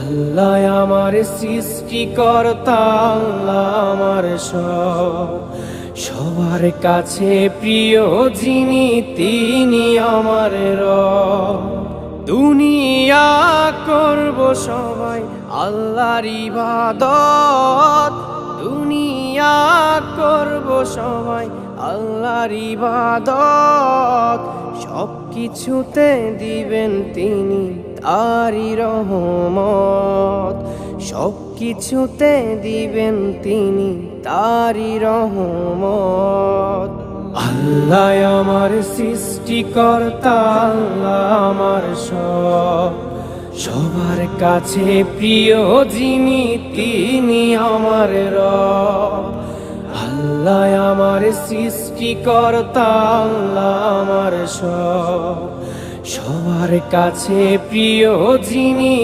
আল্লাহ আমার সৃষ্টিকর্তা, আল্লাহ আমার সবার কাছে প্রিয় যিনি তিনি আমার রব। দুনিয়া করব সবাই আল্লাহর ইবাদত, দুনিয়া করব সবাই আল্লাহর ইবাদত। সব কিছুতে দিবেন তিনি তারি রহমত, সব কিছুতে দিবেন তিনি তারি রহমত। আল্লাহ আমার সৃষ্টিকর্তা, আল্লাহ আমার সবার কাছে প্রিয় যিনি তিনি আমার রব। আল্লাহ আমার সৃষ্টিকর্তা, আল্লাহ আমার সবার কাছে প্রিয় যিনি